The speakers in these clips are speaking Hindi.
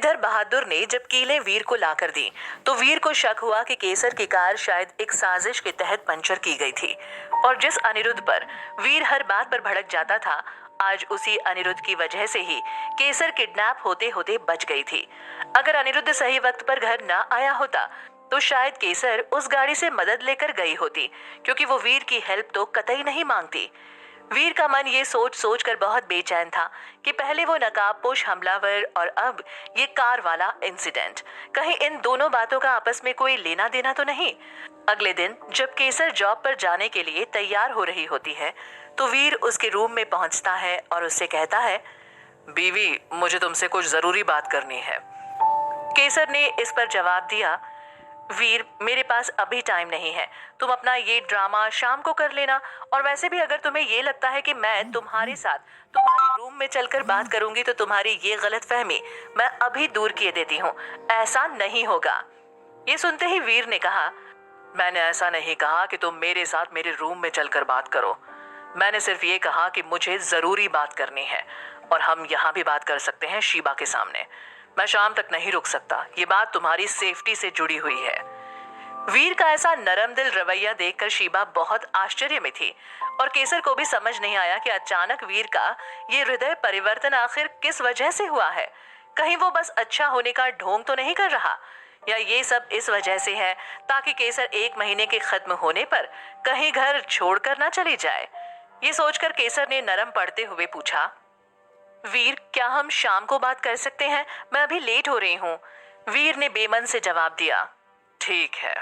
इधर बहादुर ने जब कीलें वीर को लाकर दी तो वीर को शक हुआ कि केसर की कार शायद एक साजिश के तहत पंचर की गई थी और जिस अनिरुद्ध पर वीर हर बात पर भड़क जाता था, आज उसी अनिरुद्ध की वजह से ही केसर किडनैप होते होते बच गई थी। अगर अनिरुद्ध सही वक्त पर घर न आया होता तो शायद केसर उस गाड़ी से मदद लेकर गई होती, क्योंकि वो वीर की हेल्प तो कतई नहीं मांगती। वीर का मन ये सोच सोच कर बहुत बेचैन था कि पहले वो नकाबपोश हमलावर और अब ये कार वाला इंसिडेंट, कहीं इन दोनों बातों का आपस में कोई लेना देना तो नहीं। अगले दिन जब केसर जॉब पर जाने के लिए तैयार हो रही होती है तो वीर उसके रूम में पहुंचता है और उससे कहता है, बीवी, मुझे तुमसे कुछ जरूरी बात करनी है। केसर ने इस पर जवाब दिया, वीर, मेरे पास अभी टाइम नहीं है, तुम अपना ये ड्रामा शाम को कर लेना, और वैसे भी अगर तुम्हें ये लगता है कि मैं तुम्हारे साथ तुम्हारे रूम में चलकर बात करूंगी तो तुम्हारी ये गलतफहमी मैं अभी दूर किए देती हूँ, ऐसा नहीं होगा। ये सुनते ही वीर ने कहा, मैंने ऐसा नहीं कहा कि तुम मेरे साथ मेरे रूम में चलकर बात करो, मैंने सिर्फ ये कहा कि मुझे जरूरी बात करनी है और हम यहाँ भी बात कर सकते हैं शीबा के सामने। मैं शाम तक नहीं रुक सकता, ये बात तुम्हारी सेफ्टी से जुड़ी हुई है। वीर का ऐसा नरम दिल रवैया देखकर शीबा बहुत आश्चर्य में थी और केसर को भी समझ नहीं आया कि अचानक वीर का ये हृदय परिवर्तन आखिर किस वजह से हुआ है। कहीं वो बस अच्छा होने का ढोंग तो नहीं कर रहा, या ये सब इस वजह से है ताकि केसर 1 महीने के खत्म होने पर कहीं घर छोड़कर ना चली जाए। ये सोचकर केसर ने नरम पड़ते हुए पूछा, वीर, क्या हम शाम को बात कर सकते हैं? मैं अभी लेट हो रही हूँ। वीर ने बेमन से जवाब दिया, ठीक है।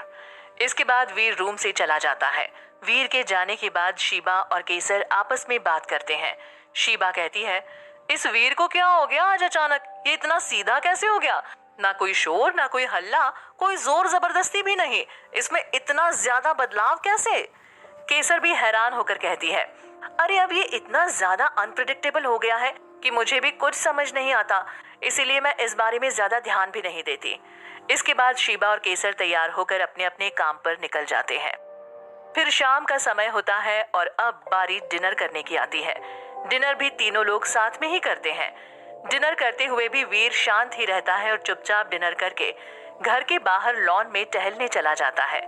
इसके बाद वीर रूम से चला जाता है। वीर के जाने के बाद शीबा और केसर आपस में बात करते हैं। शीबा कहती है, इस वीर को क्या हो गया आज अचानक? ये इतना सीधा कैसे हो गया? ना कोई शोर, ना कोई हल्ला, कोई जोर जबरदस्ती भी नहीं, इसमें इतना ज्यादा बदलाव कैसे? केसर भी हैरान होकर कहती है, अरे अब ये इतना ज्यादा अनप्रिडिक्टेबल हो गया है कि मुझे भी कुछ समझ नहीं आता, इसीलिए मैं इस बारे में ज्यादा ध्यान भी नहीं देती। इसके बाद शीबा और केसर तैयार होकर अपने अपने काम पर निकल जाते हैं। फिर शाम का समय होता है और अब बारी डिनर करने की आती है। डिनर भी तीनों लोग साथ में ही करते हैं। डिनर करते हुए भी वीर शांत ही रहता है और चुपचाप डिनर करके घर के बाहर लॉन में टहलने चला जाता है।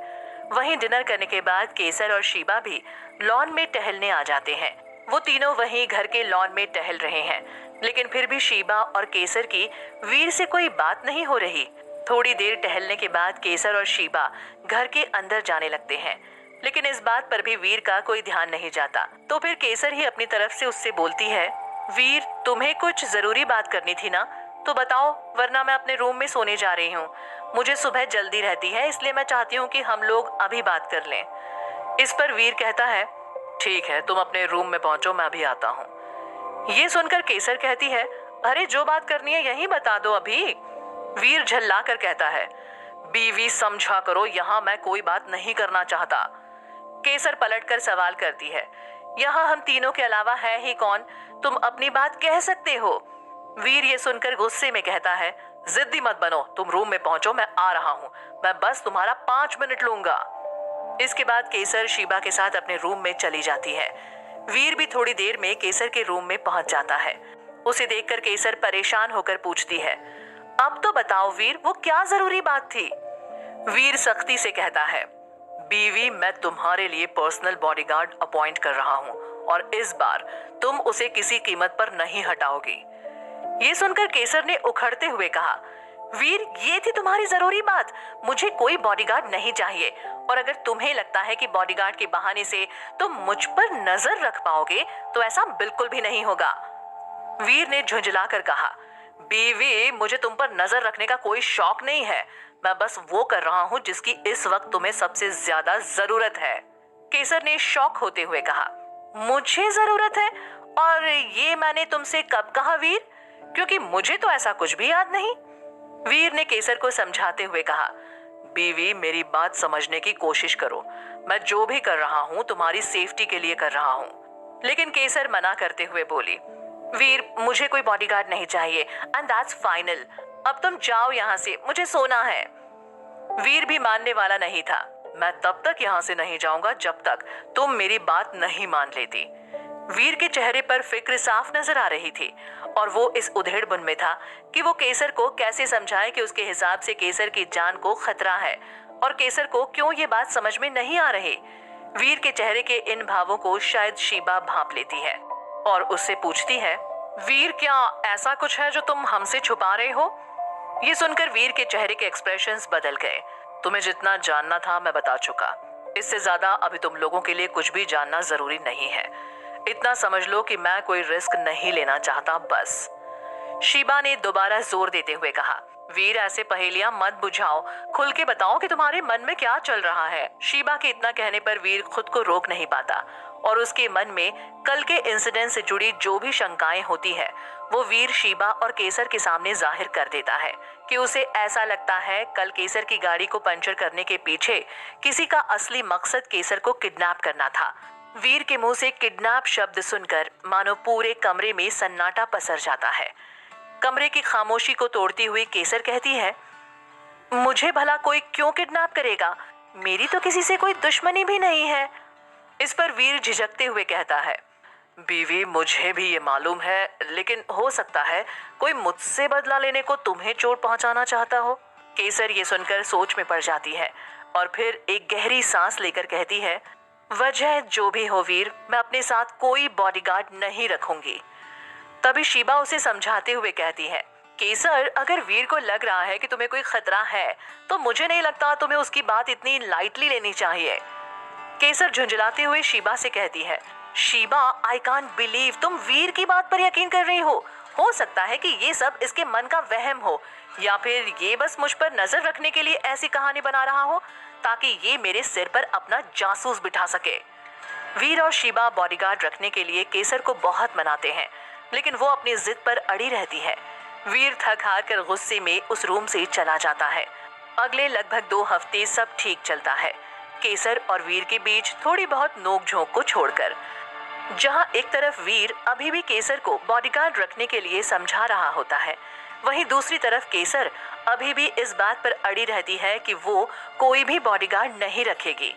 वहीं डिनर करने के बाद केसर और शीबा भी लॉन में टहलने आ जाते हैं। वो तीनों वहीं घर के लॉन में टहल रहे हैं, लेकिन फिर भी शीबा और केसर की वीर से कोई बात नहीं हो रही। थोड़ी देर टहलने के बाद केसर और शीबा घर के अंदर जाने लगते हैं, लेकिन इस बात पर भी वीर का कोई ध्यान नहीं जाता। तो फिर केसर ही अपनी तरफ से उससे बोलती है, वीर, तुम्हें कुछ जरूरी बात करनी थी ना, तो बताओ, वरना मैं अपने रूम में सोने जा रही हूँ। मुझे सुबह जल्दी रहती है, इसलिए मैं चाहती हूँ कि हम लोग अभी बात कर लें। इस पर वीर कहता है, ठीक है, तुम अपने रूम में पहुंचो, मैं अभी आता हूँ। ये सुनकर केसर कहती है, अरे जो बात करनी है यही बता दो अभी। वीर झल्ला कर कहता है, बीवी समझा करो, यहाँ मैं कोई बात नहीं करना चाहता। केसर पलटकर सवाल करती है, यहाँ हम तीनों के अलावा है ही कौन? तुम अपनी बात कह सकते हो। वीर ये सुनकर गुस्से में कहता है, जिद्दी मत बनो, तुम रूम में पहुंचो, मैं आ रहा हूँ, मैं बस तुम्हारा 5 मिनट लूंगा। इसके बाद केसर शीबा के साथ अपने रूम में चली जाती है। वीर भी थोड़ी देर में केसर के रूम में पहुंच जाता है। उसे देखकर केसर परेशान होकर पूछती है, अब तो बताओ वीर, वो क्या जरूरी बात थी? वीर सख्ती से कहता है, बीवी, मैं तुम्हारे लिए पर्सनल बॉडीगार्ड अपॉइंट कर रहा हूँ और इस बार तुम उसे किसी कीमत पर नहीं हटाओगी। ये सुनकर केसर ने उखड़ते हुए कहा, वीर, ये थी तुम्हारी जरूरी बात? मुझे कोई बॉडीगार्ड नहीं चाहिए, और अगर तुम्हें लगता है कि बॉडीगार्ड के बहाने से तुम मुझ पर नजर रख पाओगे तो ऐसा बिल्कुल भी नहीं होगा। वीर ने झुंझलाकर कहा, बीवी, मुझे तुम पर नजर रखने का कोई शौक नहीं है, मैं बस वो कर रहा हूँ जिसकी इस वक्त तुम्हें सबसे ज्यादा जरूरत है। केसर ने शौक होते हुए कहा, मुझे जरूरत है? और ये मैंने तुमसे कब कहा वीर? क्योंकि मुझे तो ऐसा कुछ भी याद नहीं। वीर ने केसर को समझाते हुए कहा, बीवी, मेरी बात समझने की कोशिश करो, मैं जो भी कर रहा हूँ तुम्हारी सेफ्टी के लिए कर रहा हूँ। लेकिन केसर मना करते हुए बोली, वीर, मुझे कोई बॉडीगार्ड नहीं चाहिए, एंड दैट्स फाइनल। अब तुम जाओ यहाँ से, मुझे सोना है। वीर भी मानने वाला नहीं था। मैं तब तक यहाँ से नहीं जाऊंगा जब तक तुम मेरी बात नहीं मान लेती। वीर के चेहरे पर फिक्र साफ नजर आ रही थी और वो इस उधेड़बुन में था कि वो केसर को कैसे समझाए कि उसके हिसाब से केसर की जान को खतरा है और केसर को क्यों ये बात समझ में नहीं आ रही। वीर के चेहरे के इन भावों को शायद शीबा भांप लेती है और उससे पूछती है, वीर क्या ऐसा कुछ है जो तुम हमसे छुपा रहे हो? ये सुनकर वीर के चेहरे के एक्सप्रेशंस बदल गए। तुम्हें जितना जानना था मैं बता चुका, इससे ज्यादा अभी तुम लोगों के लिए कुछ भी जानना जरूरी नहीं है। इतना समझ लो कि मैं कोई रिस्क नहीं लेना चाहता बस। शीबा ने दोबारा जोर देते हुए कहा, वीर ऐसे पहेलियां मत बुझाओ, खुल के बताओ कि तुम्हारे मन में क्या चल रहा है। शीबा के इतना कहने पर वीर खुद को रोक नहीं पाता और उसके मन में कल के इंसिडेंट से जुड़ी जो भी शंकाएं होती है वो वीर शीबा और केसर के सामने जाहिर कर देता है कि उसे ऐसा लगता है कल केसर की गाड़ी को पंचर करने के पीछे किसी का असली मकसद केसर को किडनैप करना था। वीर के मुंह से किडनैप शब्द सुनकर मानो पूरे कमरे में सन्नाटा पसर जाता है। कमरे की खामोशी को तोड़ती हुई केसर कहती है, मुझे भला कोई क्यों किडनैप करेगा? मेरी तो किसी से कोई दुश्मनी भी नहीं है। इस पर वीर झिझकते हुए कहता है, बीवी मुझे भी ये मालूम है, लेकिन हो सकता है कोई मुझसे बदला लेने को तुम्हें चोट पहुंचाना चाहता हो। केसर ये सुनकर सोच में पड़ जाती है और फिर एक गहरी सांस लेकर कहती है, वजह जो भी हो वीर, मैं अपने साथ कोई बॉडीगार्ड नहीं रखूंगी। तभी शीबा उसे समझाते हुए कहती है, केसर अगर वीर को लग रहा है कि तुम्हें कोई खतरा है तो मुझे नहीं लगता तुम्हें उसकी बात इतनी लाइटली लेनी चाहिए। केसर झुंझलाते हुए शीबा से कहती है, शीबा आई कांट बिलीव तुम वीर की बात पर यकीन कर रही हो सकता है कि ये सब इसके मन का वहम हो या फिर ये बस मुझ पर नजर रखने के लिए ऐसी कहानी बना रहा हो ताकि ये मेरे सिर पर अपना जासूस बिठा सके। वीर और शीबा बॉडीगार्ड रखने के लिए केसर को बहुत मनाते हैं लेकिन वो अपनी जिद पर अड़ी रहती है। वीर थक हार कर गुस्से में उस रूम से चला जाता है। अगले लगभग 2 हफ्ते सब ठीक चलता है, केसर और वीर के बीच थोड़ी बहुत नोक-झोंक को छोड़कर। जहां एक तरफ वीर अभी भी केसर को बॉडीगार्ड रखने के लिए समझा रहा होता है, वहीं दूसरी तरफ केसर अभी भी इस बात पर अड़ी रहती है कि वो कोई भी बॉडीगार्ड नहीं रखेगी।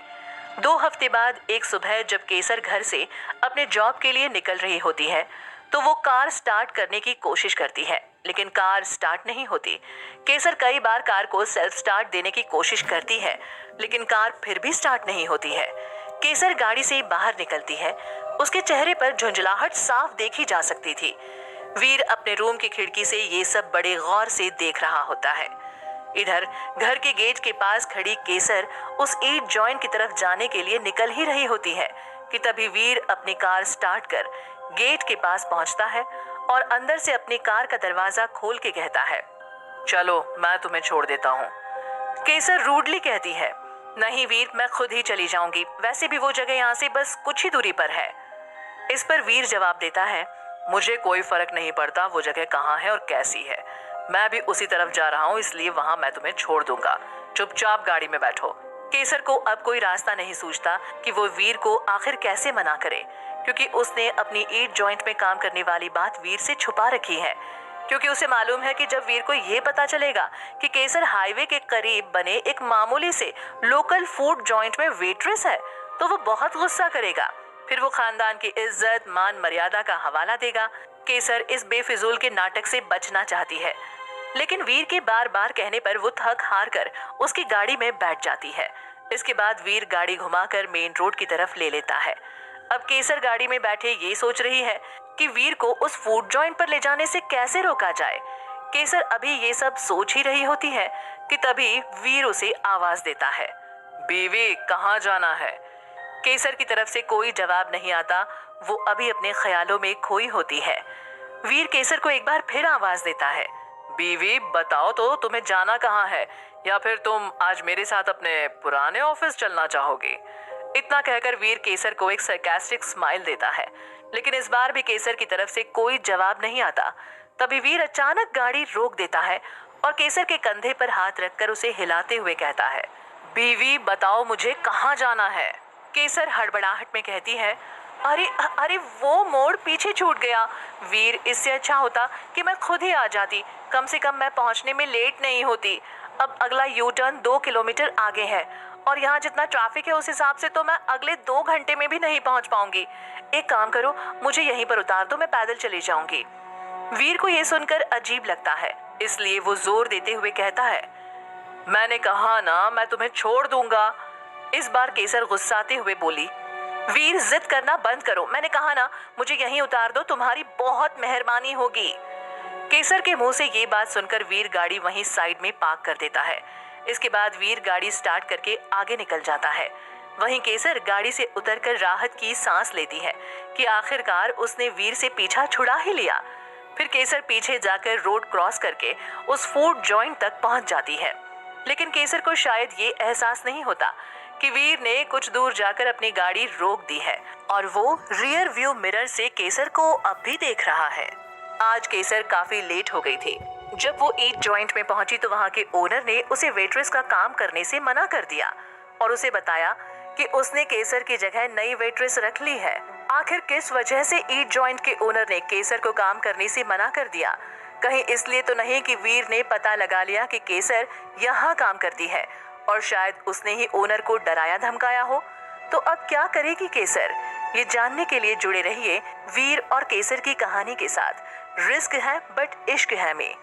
2 हफ्ते बाद एक सुबह जब केसर घर से अपने जॉब के लिए निकल रही होती है तो वो कार स्टार्ट करने की कोशिश करती है लेकिन कार स्टार्ट नहीं होती। केसर कई बार कार को सेल्फ स्टार्ट देने की कोशिश करती है लेकिन कार फिर भी स्टार्ट नहीं होती है। केसर गाड़ी से बाहर निकलती है, उसके चेहरे पर झुंझलाहट साफ देखी जा सकती थी। वीर अपने रूम की खिड़की से ये सब बड़े गौर से देख रहा होता है। इधर घर के गेट के पास खड़ी केसर उस ईंट जॉइंट की तरफ जाने के लिए निकल ही रही होती है कि तभी वीर अपनी कार स्टार्ट कर गेट के पास पहुंचता है और अंदर से अपनी कार का दरवाजा खोल के कहता है, चलो मैं तुम्हें छोड़ देता हूँ। केसर रूडली कहती है, नहीं वीर, मैं खुद ही चली जाऊंगी, वैसे भी वो जगह यहाँ से बस कुछ ही दूरी पर है। इस पर वीर जवाब देता है, मुझे कोई फर्क नहीं पड़ता वो जगह कहाँ है और कैसी है, मैं भी उसी तरफ जा रहा हूँ, इसलिए वहां मैं तुम्हें छोड़ दूंगा, चुपचाप गाड़ी में बैठो। केसर को अब कोई रास्ता नहीं सूझता कि वो वीर को आखिर कैसे मना करे, क्योंकि उसने अपनी ईंट जॉइंट में काम करने वाली बात वीर से छुपा रखी है। क्योंकि उसे मालूम है कि जब वीर को ये पता चलेगा कि केसर हाईवे के करीब बने एक मामूली से लोकल फूड जॉइंट में वेट्रेस है तो वो बहुत गुस्सा करेगा, फिर वो खानदान की इज्जत मान मर्यादा का हवाला देगा। केसर इस बेफिजूल के नाटक से बचना चाहती है लेकिन वीर के बार बार कहने पर वो थक हार कर उसकी गाड़ी में बैठ जाती है। इसके बाद वीर गाड़ी घुमाकर मेन रोड की तरफ ले लेता है। अब केसर गाड़ी में बैठे ये सोच रही है कि वीर को उस फूड जॉइंट पर ले जाने से कैसे रोका जाए। केसर अभी ये सब सोच ही रही होती है कि तभी वीर उसे आवाज देता है, बीवी कहाँ जाना है? केसर की तरफ से कोई जवाब नहीं आता, वो अभी अपने ख्यालों में खोई होती है। वीर केसर को एक बार फिर आवाज देता है, बीवी बताओ तो तुम्हें जाना कहाँ है, या फिर तुम आज मेरे साथ अपने पुराने ऑफिस चलना चाहोगे? इतना कहकर वीर केसर को एक सरकास्टिक स्माइल देता है लेकिन इस बार भी केसर की तरफ से कोई जवाब नहीं आता। तभी वीर अचानक गाड़ी रोक देता है और केसर के कंधे पर हाथ रखकर उसे हिलाते हुए कहता है, बीवी बताओ मुझे कहाँ जाना है? केसर हड़बड़ाहट में कहती है, अरे अरे वो मोड़ पीछे छूट गया। वीर, इससे अच्छा होता कि मैं खुद ही आ जाती, कम से कम मैं पहुंचने में लेट नहीं होती। अब अगला यू टर्न 2 किलोमीटर आगे है और यहाँ जितना ट्रैफिक है उस हिसाब से तो मैं अगले 2 घंटे में भी नहीं पहुंच पाऊंगी। एक काम करो, मुझे यहीं पर उतार दो, मैं पैदल चली जाऊंगी। वीर को ये सुनकर अजीब लगता है, इसलिए वो जोर देते हुए कहता है, मैंने कहा ना मैं तुम्हें छोड़ दूंगा। इस बार केसर गुस्साते हुए बोली, वीर जिद करना बंद करो, मैंने कहा ना मुझे यहीं उतार दो, तुम्हारी बहुत मेहरबानी होगी। केसर के मुंह से ये बात सुनकर वीर गाड़ी वहीं साइड में पार्क कर देता है। इसके बाद वीर गाड़ी स्टार्ट करके आगे निकल जाता है। वहीं केसर गाड़ी से उतरकर राहत की सांस लेती है कि आखिरकार उसने वीर से पीछा छुड़ा ही लिया। फिर केसर पीछे जाकर रोड क्रॉस करके उस फूड जॉइंट तक पहुंच जाती है। लेकिन केसर को शायद ये एहसास नहीं होता कि वीर ने कुछ दूर जाकर अपनी गाड़ी रोक दी है और वो रियर व्यू मिरर से केसर को अब भी देख रहा है। आज केसर काफी लेट हो गई थी। जब वो ईट जॉइंट में पहुंची तो वहां के ओनर ने उसे वेट्रेस का काम करने से मना कर दिया और उसे बताया कि उसने केसर की जगह नई वेट्रेस रख ली है। आखिर किस वजह से ईट जॉइंट के ओनर ने केसर को काम करने से मना कर दिया? कहीं इसलिए तो नहीं कि वीर ने पता लगा लिया कि केसर यहाँ काम करती है और शायद उसने ही ओनर को डराया धमकाया हो? तो अब क्या करेगी केसर? ये जानने के लिए जुड़े रहिए वीर और केसर की कहानी के साथ। रिस्क है बट इश्क है में।